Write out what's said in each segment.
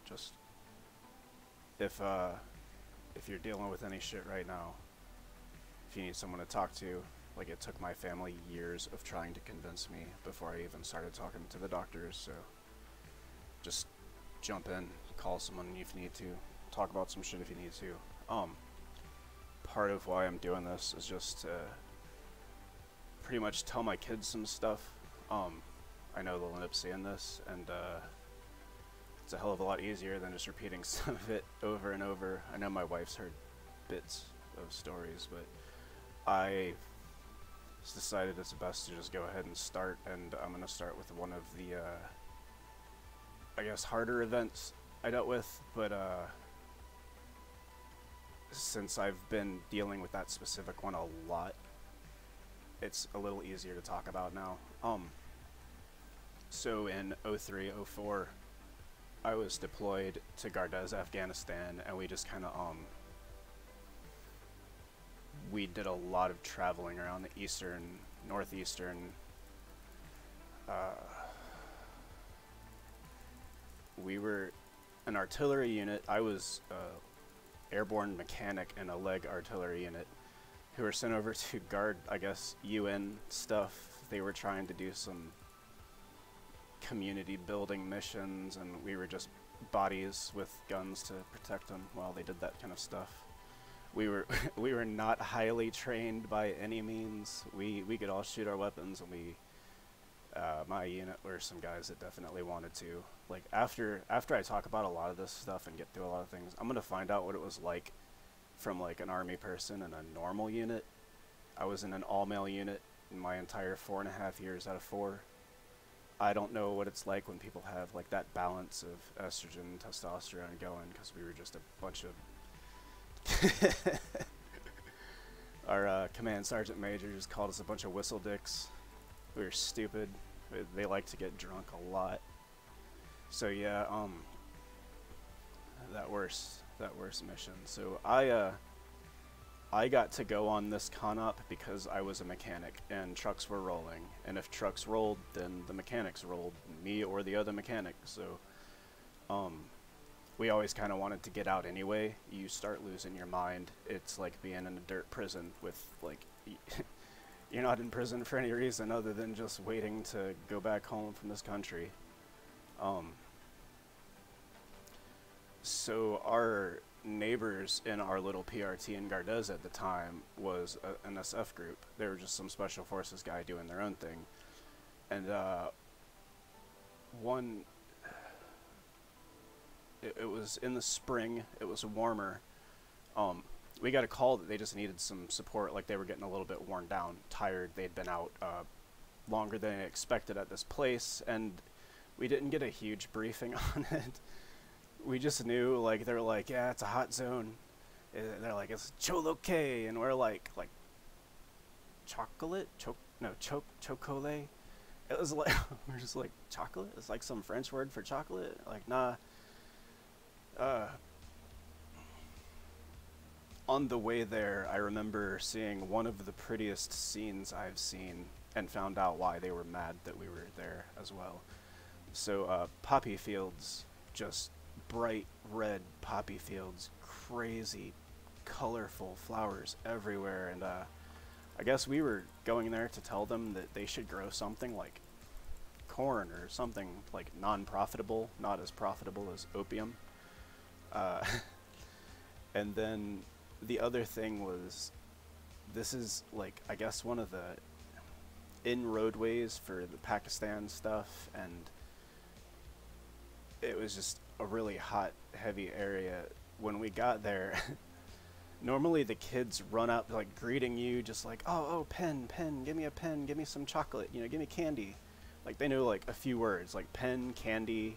Just if you're dealing with any shit right now, if you need someone to talk to, like it took my family years of trying to convince me before I even started talking to the doctors. So just jump in, call someone if you need to, talk about some shit if you need to. Part of why I'm doing this is just to pretty much tell my kids some stuff. I know they'll end up seeing this, and it's a hell of a lot easier than just repeating some of it over and over. I know my wife's heard bits of stories, but I decided it's best to just go ahead and start, and I'm going to start with one of the, I guess, harder events I dealt with, but since I've been dealing with that specific one a lot, it's a little easier to talk about now. So in 03, 04, I was deployed to Gardez, Afghanistan, and we just kind of, we did a lot of traveling around the eastern, northeastern, we were an artillery unit. I was airborne mechanic in a leg artillery unit who were sent over to guard, I guess, UN stuff. They were trying to do some community building missions, and we were just bodies with guns to protect them while they did that kind of stuff. We were we were not highly trained by any means. We could all shoot our weapons, and we my unit were some guys that definitely wanted to. Like after I talk about a lot of this stuff and get through a lot of things, I'm gonna find out what it was like from like an army person in a normal unit. I was in an all-male unit in my entire 4.5 years out of 4. I don't know what it's like when people have like that balance of estrogen and testosterone going, because we were just a bunch of our command sergeant major just called us a bunch of whistle dicks. We were stupid. They like to get drunk a lot. So yeah, that worst mission. So I got to go on this con-op because I was a mechanic and trucks were rolling, and if trucks rolled, then the mechanics rolled, me or the other mechanic. So we always kind of wanted to get out anyway. You start losing your mind. It's like being in a dirt prison with like you're not in prison for any reason other than just waiting to go back home from this country. So our neighbors in our little PRT in Gardez at the time was an SF group. They were just some special forces guy doing their own thing. And it was in the spring, it was warmer. We got a call that they just needed some support, like they were getting a little bit worn down, tired. They'd been out longer than expected at this place, and we didn't get a huge briefing on it. We just knew, like, they were like, yeah, it's a hot zone. They're like, it's cholo K, and we're like chocolate? Chocolate? It was like, we're just like, chocolate? It's like some French word for chocolate? Like, nah. On the way there, I remember seeing one of the prettiest scenes I've seen, and found out why they were mad that we were there as well. So, poppy fields, just bright red poppy fields, crazy colorful flowers everywhere, and I guess we were going there to tell them that they should grow something like corn or something like non-profitable, not as profitable as opium. And then the other thing was, this is like, I guess, one of the in-roadways for the Pakistan stuff, and it was just a really hot, heavy area. When we got there, normally the kids run up like greeting you, just like, oh, pen, give me a pen, give me some chocolate, you know, give me candy. Like they knew like a few words, like pen, candy.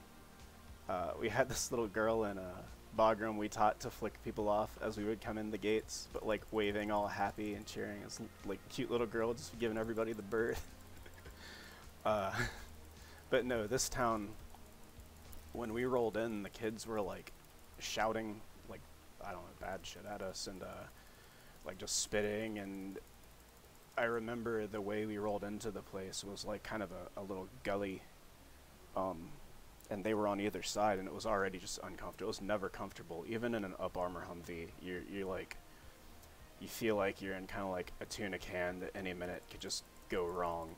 We had this little girl in a Bagram we taught to flick people off as we would come in the gates, but like waving all happy and cheering. It's like cute little girl just giving everybody the bird. But no, this town, when we rolled in, the kids were like shouting, like, I don't know, bad shit at us, and like just spitting. And I remember the way we rolled into the place was like kind of a little gully. and they were on either side, and it was already just uncomfortable. It was never comfortable, even in an up armor Humvee. You're like, you feel like you're in kind of like a tuna can that any minute could just go wrong.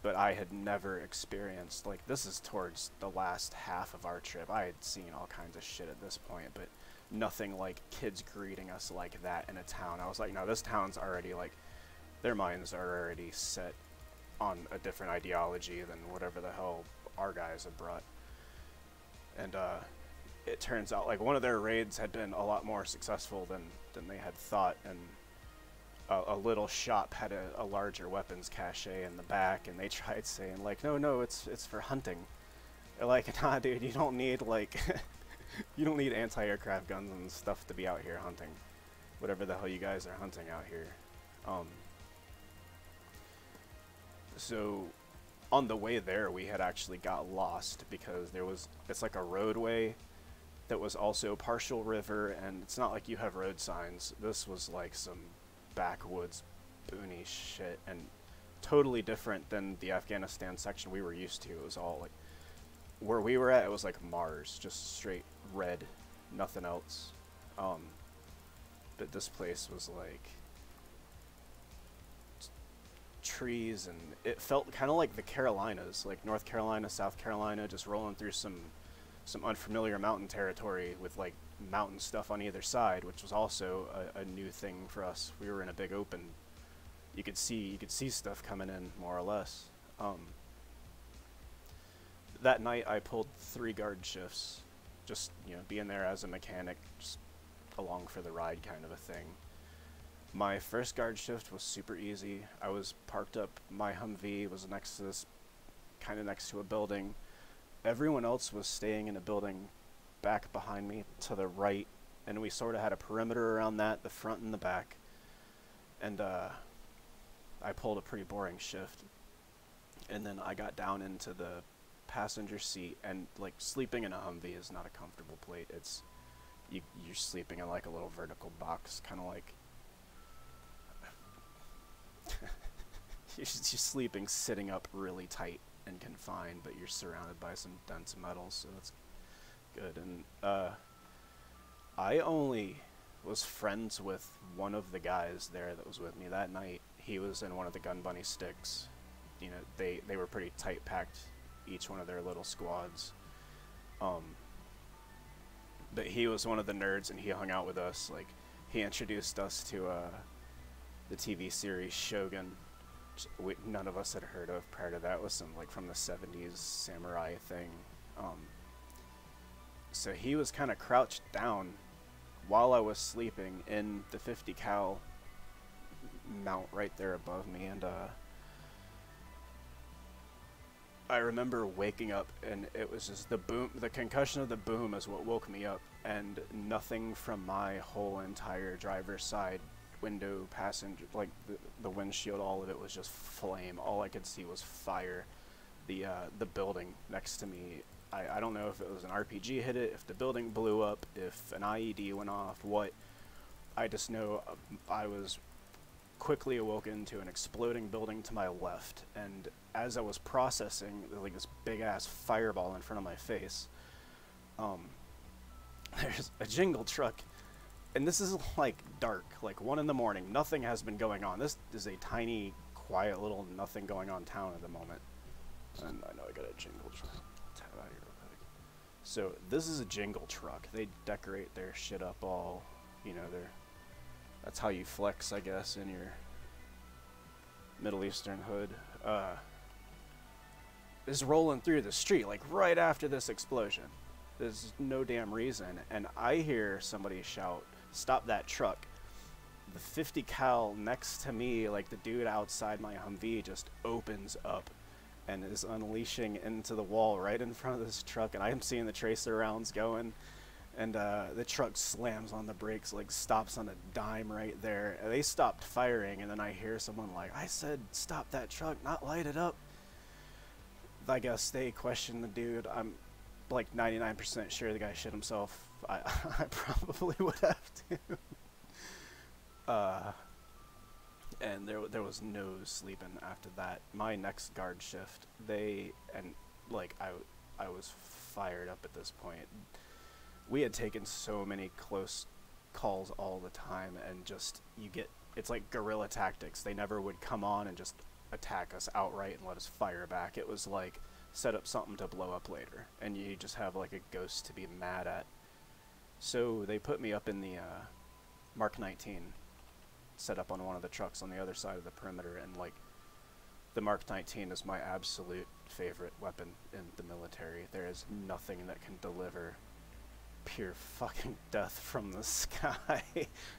But I had never experienced, like, this is towards the last half of our trip. I had seen all kinds of shit at this point, but nothing like kids greeting us like that in a town. I was like, no, this town's already, like, their minds are already set on a different ideology than whatever the hell our guys had brought. And it turns out, like, one of their raids had been a lot more successful than they had thought, and a little shop had a larger weapons cache in the back, and they tried saying, like, no, it's for hunting. They're like, nah, dude, you don't need, like, you don't need anti-aircraft guns and stuff to be out here hunting. Whatever the hell you guys are hunting out here. So, on the way there, we had actually got lost, because it's like a roadway that was also partial river, and it's not like you have road signs. This was like some backwoods boony shit, and totally different than the Afghanistan section we were used to. It was all like, where we were at, it was like Mars, just straight red, nothing else. But this place was like trees, and it felt kind of like the Carolinas, like North Carolina, South Carolina, just rolling through some unfamiliar mountain territory with like mountain stuff on either side, which was also a new thing for us. We were in a big open. You could see stuff coming in, more or less. That night I pulled 3 guard shifts, just, you know, being there as a mechanic, just along for the ride kind of a thing. My first guard shift was super easy. I was parked up, my Humvee was next to this, kind of next to a building. Everyone else was staying in a building back behind me to the right, and we sort of had a perimeter around that, the front and the back. And I pulled a pretty boring shift, and then I got down into the passenger seat, and like, sleeping in a Humvee is not a comfortable plate. It's you're sleeping in like a little vertical box, kind of like you're sleeping sitting up really tight and confined, but you're surrounded by some dense metals, so that's good. And I only was friends with one of the guys there that was with me that night. He was in one of the gun bunny sticks. You know, they were pretty tight packed, each one of their little squads. But he was one of the nerds, and he hung out with us. Like, he introduced us to the TV series Shogun, which none of us had heard of prior to that. It was some, like, from the 70s samurai thing. So he was kind of crouched down while I was sleeping in the 50 cal mount right there above me, and I remember waking up, and it was just the boom, the concussion of the boom is what woke me up, and nothing from my whole entire driver's side window, passenger, like the windshield, all of it was just flame. All I could see was fire. The building next to me, I don't know if it was an RPG hit it, if the building blew up, if an IED went off, what. I just know I was quickly awoken to an exploding building to my left, and as I was processing, like, this big ass fireball in front of my face, there's a jingle truck, and this is like dark, like 1 in the morning, nothing has been going on. This is a tiny, quiet little nothing going on town at the moment, and I know I got a jingle truck. Tab out here real quick. So this is a jingle truck. They decorate their shit up all, you know, that's how you flex, I guess, in your Middle Eastern hood. Is rolling through the street, like, right after this explosion. There's no damn reason. And I hear somebody shout, "Stop that truck." The 50 cal next to me, like, the dude outside my Humvee, just opens up and is unleashing into the wall right in front of this truck. And I am seeing the tracer rounds going. And the truck slams on the brakes, like, stops on a dime right there. And they stopped firing, and then I hear someone like, "I said stop that truck, not light it up." I guess they questioned the dude. I'm like 99% sure the guy shit himself. I probably would have to. And there was no sleeping after that. My next guard shift, and like, I was fired up at this point. We had taken so many close calls all the time, and just, it's like guerrilla tactics. They never would come on and just attack us outright and let us fire back. It was like, set up something to blow up later, and you just have like a ghost to be mad at. So they put me up in the Mark 19, set up on one of the trucks on the other side of the perimeter, and like, the Mark 19 is my absolute favorite weapon in the military. There is nothing that can deliver pure fucking death from the sky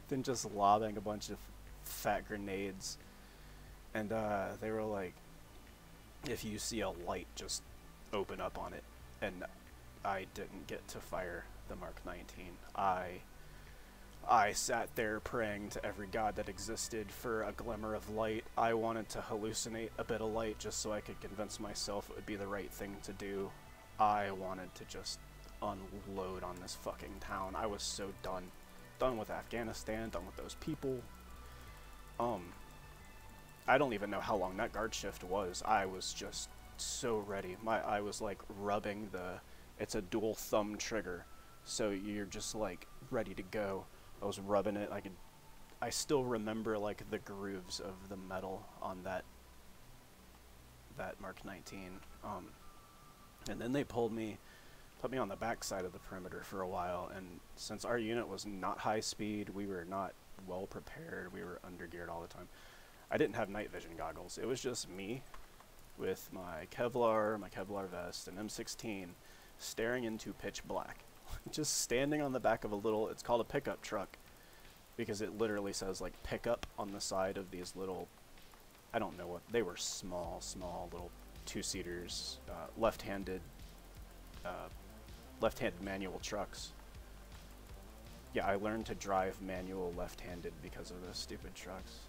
than just lobbing a bunch of fat grenades. And they were like, if you see a light, just open up on it. And I didn't get to fire the Mark 19. I sat there praying to every god that existed for a glimmer of light. I wanted to hallucinate a bit of light just so I could convince myself it would be the right thing to do. I wanted to just unload on this fucking town. I was so done. Done with Afghanistan, done with those people. I don't even know how long that guard shift was. I was just so ready. I was like rubbing it's a dual thumb trigger, so you're just like ready to go. I was rubbing it. I still remember like the grooves of the metal on that Mark 19. And then they put me on the back side of the perimeter for a while, and since our unit was not high speed, we were not well prepared, we were undergeared all the time. I didn't have night vision goggles. It was just me with my Kevlar vest, and M16, staring into pitch black. Just standing on the back of a little, it's called a pickup truck, because it literally says like pickup on the side of these little, I don't know what, they were small little two-seaters, left-handed manual trucks. Yeah, I learned to drive manual left-handed because of those stupid trucks.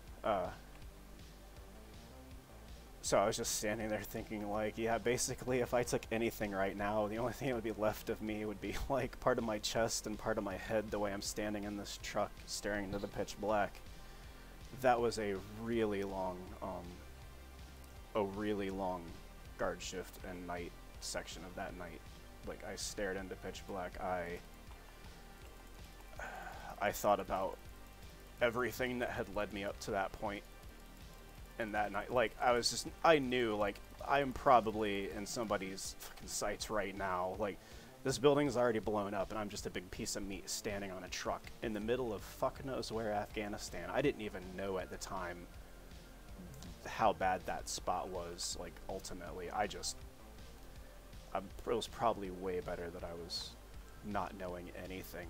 So I was just standing there thinking like, yeah, basically if I took anything right now, the only thing that would be left of me would be like part of my chest and part of my head, the way I'm standing in this truck staring into the pitch black. That was a really long guard shift and night section of that night. Like, I stared into pitch black. I thought about everything that had led me up to that point. And that night, like, I knew, like, I am probably in somebody's fucking sights right now. Like, this building's already blown up, and I'm just a big piece of meat standing on a truck in the middle of fuck knows where, Afghanistan. I didn't even know at the time how bad that spot was, like, ultimately. It was probably way better that I was not knowing anything.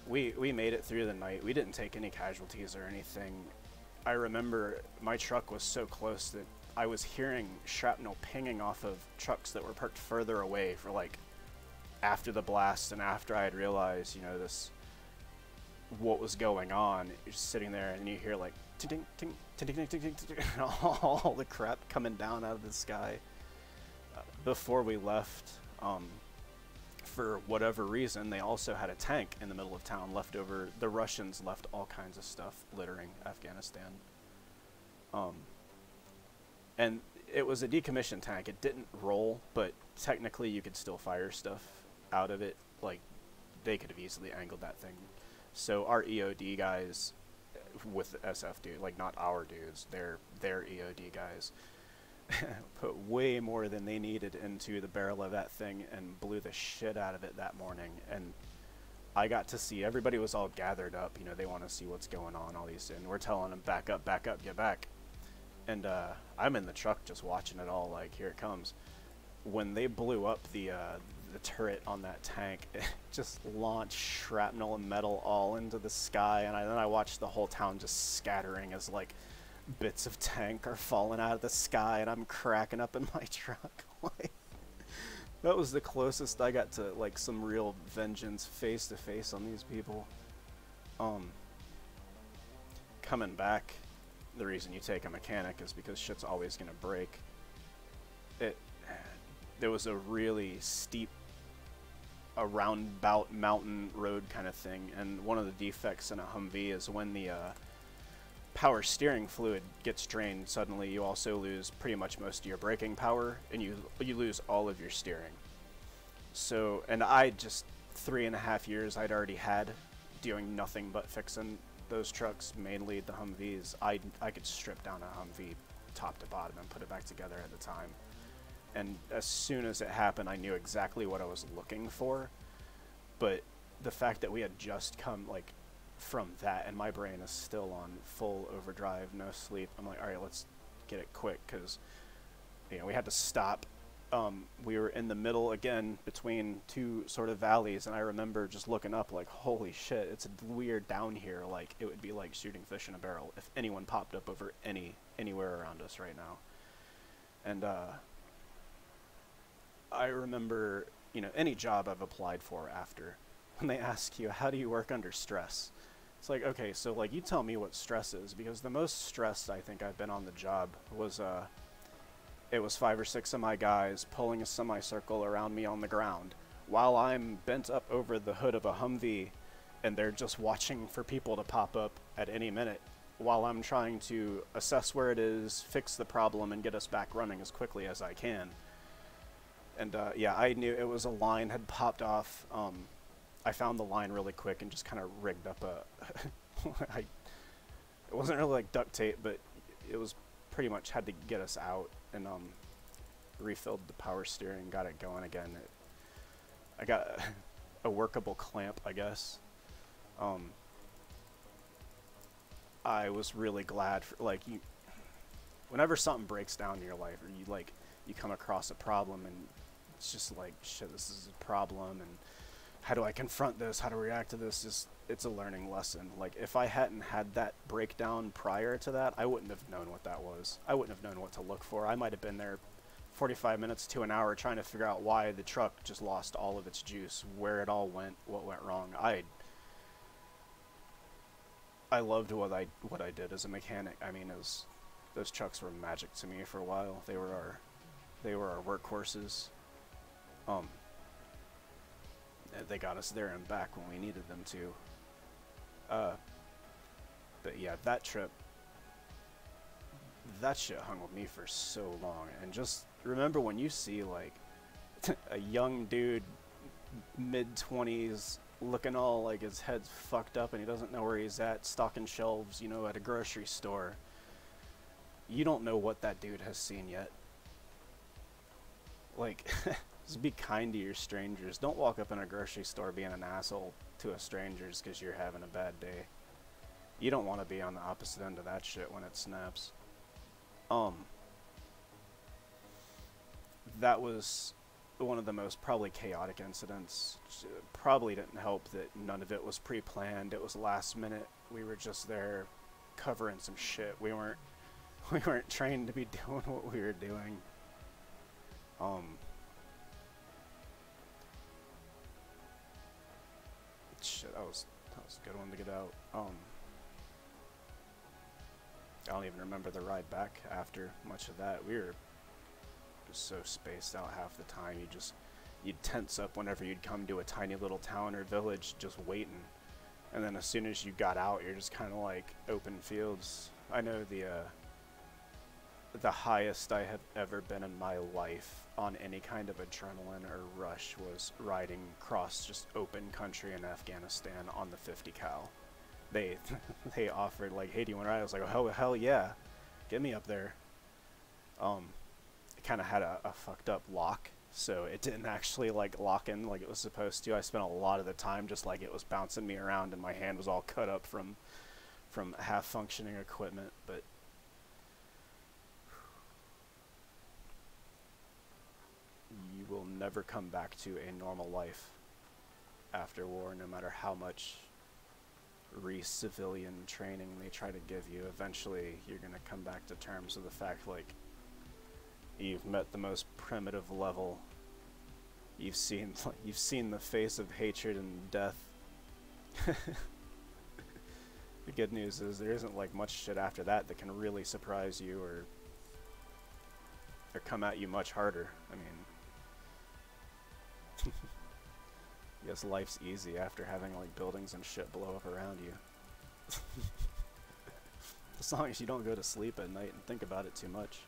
We made it through the night. We didn't take any casualties or anything. I remember my truck was so close that I was hearing shrapnel pinging off of trucks that were parked further away for like after the blast, and after I had realized, you know, what was going on. You're just sitting there and you hear like ting ting ting ting ting ting ting, and all the crap coming down out of the sky. Before we left, for whatever reason, they also had a tank in the middle of town left over. The Russians left all kinds of stuff littering Afghanistan. And it was a decommissioned tank. It didn't roll, but technically you could still fire stuff out of it. Like, they could have easily angled that thing. So our EOD guys with the SF dude, like not our dudes, their EOD guys, put way more than they needed into the barrel of that thing and blew the shit out of it that morning. And I got to see, everybody was all gathered up, you know, they want to see what's going on, all these, and we're telling them back up, get back. And I'm in the truck just watching it all, like, here it comes. When they blew up the turret on that tank, it just launched shrapnel and metal all into the sky, and then I watched the whole town just scattering as like bits of tank are falling out of the sky, and I'm cracking up in my truck. Like, that was the closest I got to like some real vengeance face to face on these people. Coming back, the reason you take a mechanic is because shit's always gonna break. There was a really steep, a roundabout mountain road kind of thing, and one of the defects in a Humvee is when the power steering fluid gets drained, suddenly you also lose pretty much most of your braking power, and you lose all of your steering. So, and I just 3.5 years I'd already had doing nothing but fixing those trucks, mainly the Humvees. I could strip down a Humvee top to bottom and put it back together at the time. And as soon as it happened, I knew exactly what I was looking for. But the fact that we had just come like from that, and my brain is still on full overdrive, no sleep. I'm like, all right, let's get it quick, because we had to stop. We were in the middle again between two sort of valleys, and I remember just looking up like, holy shit, it's weird down here. Like, it would be like shooting fish in a barrel if anyone popped up over anywhere around us right now. And I remember, any job I've applied for after, when they ask you, how do you work under stress? It's like, okay, so like, you tell me what stress is, because the most stressed I think I've been on the job was it was 5 or 6 of my guys pulling a semicircle around me on the ground while I'm bent up over the hood of a Humvee, and they're just watching for people to pop up at any minute while I'm trying to assess where it is, fix the problem, and get us back running as quickly as I can. And yeah, I knew it was a line had popped off. I found the line really quick and just kind of rigged up a it wasn't really like duct tape, but it was pretty much had to get us out, and refilled the power steering, got it going again. I got a workable clamp, I guess. I was really glad for, like, whenever something breaks down in your life, or you come across a problem and it's just like, shit, this is a problem, and how do I confront this, how to react to this? It's a learning lesson. Like, if I hadn't had that breakdown prior to that, I wouldn't have known what that was. I wouldn't have known what to look for. I might have been there 45 minutes to an hour trying to figure out why the truck just lost all of its juice, where it all went, what went wrong. I loved what I did as a mechanic. I mean, those trucks were magic to me for a while. They were our workhorses. They got us there and back when we needed them to. But yeah, that trip, that shit hung with me for so long. And just remember when you see like a young dude, mid-20s, looking all like his head's fucked up and he doesn't know where he's at, stocking shelves, at a grocery store. You don't know what that dude has seen yet. Like, just be kind to your strangers. Don't walk up in a grocery store being an asshole to a stranger just because you're having a bad day. You don't want to be on the opposite end of that shit when it snaps. That was one of the most probably chaotic incidents. Probably didn't help that none of it was pre-planned. It was last minute. We were just there covering some shit. We weren't trained to be doing what we were doing. Shit, that was a good one to get out. I don't even remember the ride back after much of that. We were just so spaced out half the time. You'd tense up whenever you'd come to a tiny little town or village, just waiting. And then as soon as you got out, you're just kind of like open fields. I know the highest I have ever been in my life on any kind of adrenaline or rush was riding across just open country in Afghanistan on the 50 cal. They offered like, hey, do you want to ride? I was like, oh, hell yeah, get me up there. It kind of had a fucked up lock, so it didn't actually like lock in like it was supposed to. I spent a lot of the time just like it was bouncing me around, and my hand was all cut up from half functioning equipment. But you will never come back to a normal life after war, no matter how much re-civilian training they try to give you. Eventually you're going to come back to terms with the fact, like, you've met the most primitive level. You've seen the face of hatred and death. The good news is there isn't like much shit after that that can really surprise you or come at you much harder. I mean, I guess life's easy after having like buildings and shit blow up around you. As long as you don't go to sleep at night and think about it too much.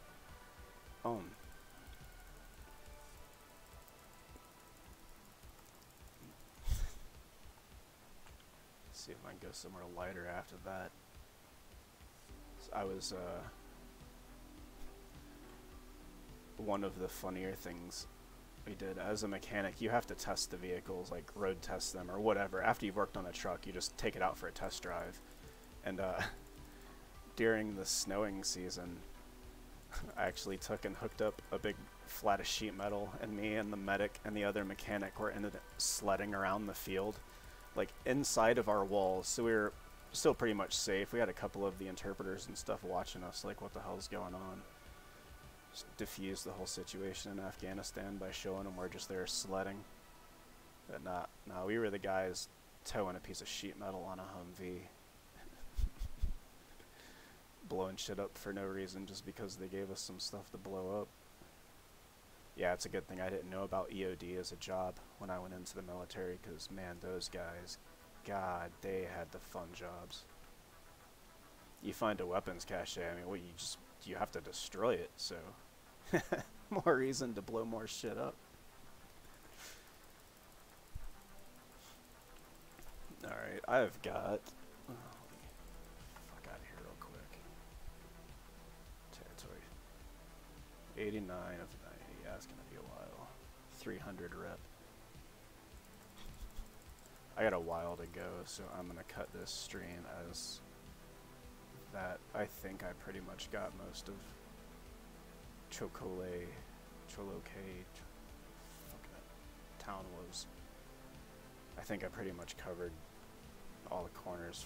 Um, see if I can go somewhere lighter after that. So I was, one of the funnier things we did as a mechanic, you have to test the vehicles, like road test them or whatever. After you've worked on a truck, you just take it out for a test drive. And during the snowing season, I actually took and hooked up a big flat of sheet metal, and me and the medic and the other mechanic were ended up sledding around the field, like inside of our walls, so we were still pretty much safe. We had a couple of the interpreters and stuff watching us, like, what the hell's going on? Just diffuse the whole situation in Afghanistan by showing them we're just there sledding. But nah, we were the guys towing a piece of sheet metal on a Humvee. Blowing shit up for no reason just because they gave us some stuff to blow up. Yeah, it's a good thing I didn't know about EOD as a job when I went into the military, because, man, those guys, God, they had the fun jobs. You find a weapons cache, I mean, well, you have to destroy it, so more reason to blow more shit up. Alright, I've got... Oh, fuck out of here real quick. Territory. 89 of 90. Yeah, it's gonna be a while. 300 rep. I got a while to go, so I'm gonna cut this stream as that. I think I pretty much got most of Choloke, fuck that town was. I think I pretty much covered all the corners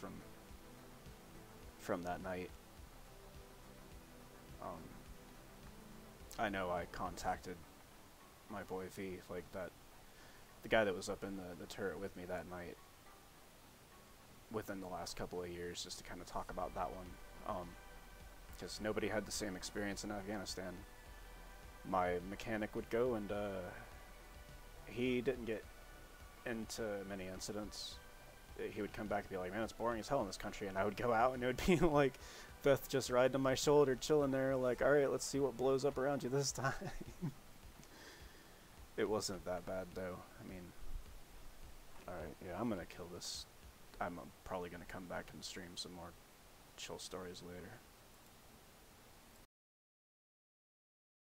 from that night. I know I contacted my boy V, like that, the guy that was up in the turret with me that night, within the last couple of years, just to kind of talk about that one, because nobody had the same experience in Afghanistan. My mechanic would go, and he didn't get into many incidents. He would come back and be like, man, it's boring as hell in this country, and I would go out and it would be like Beth just riding on my shoulder, chilling there, like, alright, let's see what blows up around you this time. It wasn't that bad, though. I mean, alright, yeah, I'm gonna kill this. I'm probably gonna come back and stream some more chill stories later.